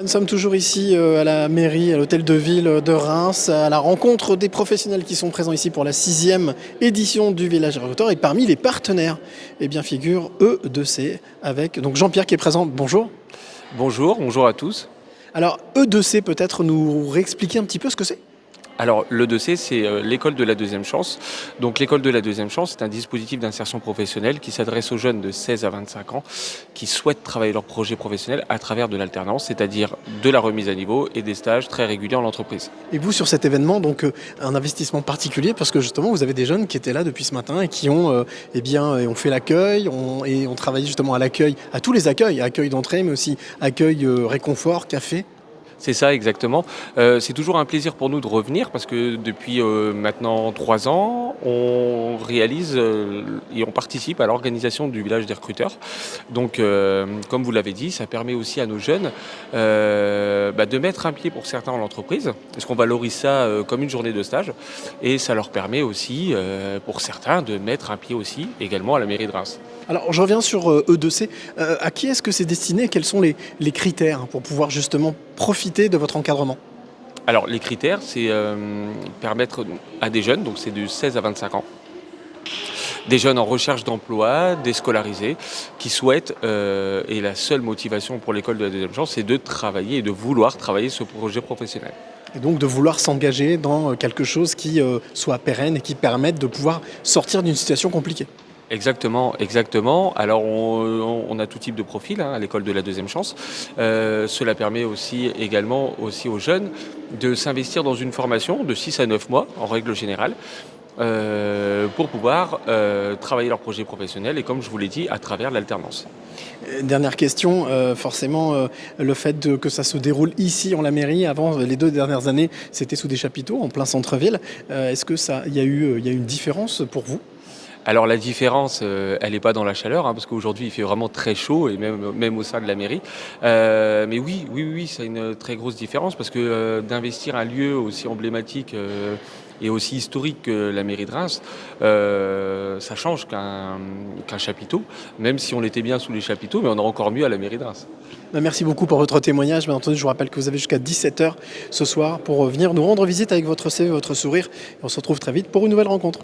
Nous sommes toujours ici à la mairie, à l'hôtel de ville de Reims, à la rencontre des professionnels qui sont présents ici pour la 6e édition du Village Agriculteur. Et parmi les partenaires, eh bien, figure E2C avec donc Jean-Pierre qui est présent. Bonjour. Bonjour, bonjour à tous. Alors E2C, peut-être nous réexpliquer un petit peu ce que c'est? Alors l'E2C, c'est l'école de la deuxième chance. Donc l'école de la deuxième chance, c'est un dispositif d'insertion professionnelle qui s'adresse aux jeunes de 16 à 25 ans qui souhaitent travailler leur projet professionnel à travers de l'alternance, c'est-à-dire de la remise à niveau et des stages très réguliers en entreprise. Et vous, sur cet événement, donc un investissement particulier parce que justement, vous avez des jeunes qui étaient là depuis ce matin et qui ont, ont fait l'accueil et ont travaillé justement à l'accueil, à tous les accueils, accueil d'entrée, mais aussi accueil réconfort, café. C'est ça exactement. C'est toujours un plaisir pour nous de revenir parce que depuis maintenant 3 ans, on réalise et on participe à l'organisation du village des recruteurs. Donc, comme vous l'avez dit, ça permet aussi à nos jeunes de mettre un pied pour certains dans l'entreprise, parce qu'on valorise ça comme une journée de stage, et ça leur permet aussi, pour certains, de mettre un pied aussi également à la mairie de Reims. Alors, je reviens sur E2C. À qui est-ce que c'est destiné? Quels sont les critères pour pouvoir justement profiter de votre encadrement? Alors, les critères, c'est permettre à des jeunes, donc c'est de 16 à 25 ans, des jeunes en recherche d'emploi, déscolarisés, qui souhaitent, et la seule motivation pour l'école de la deuxième chance, c'est de travailler et de vouloir travailler ce projet professionnel. Et donc de vouloir s'engager dans quelque chose qui soit pérenne et qui permette de pouvoir sortir d'une situation compliquée. Exactement, exactement. Alors on a tout type de profil à l'école de la deuxième chance. Cela permet aussi également aux jeunes de s'investir dans une formation de 6 à 9 mois en règle générale pour pouvoir travailler leur projet professionnel et comme je vous l'ai dit à travers l'alternance. Dernière question, forcément le fait que ça se déroule ici en la mairie, avant les 2 dernières années c'était sous des chapiteaux en plein centre-ville. Est-ce que il y a eu une différence pour vous? Alors la différence, elle n'est pas dans la chaleur, parce qu'aujourd'hui il fait vraiment très chaud et même au sein de la mairie. Mais oui, c'est une très grosse différence parce que d'investir un lieu aussi emblématique et aussi historique que la mairie de Reims, ça change qu'un chapiteau, même si on était bien sous les chapiteaux, mais on est encore mieux à la mairie de Reims. Merci beaucoup pour votre témoignage. Bien entendu, je vous rappelle que vous avez jusqu'à 17h ce soir pour venir nous rendre visite avec votre CV, votre sourire. Et on se retrouve très vite pour une nouvelle rencontre.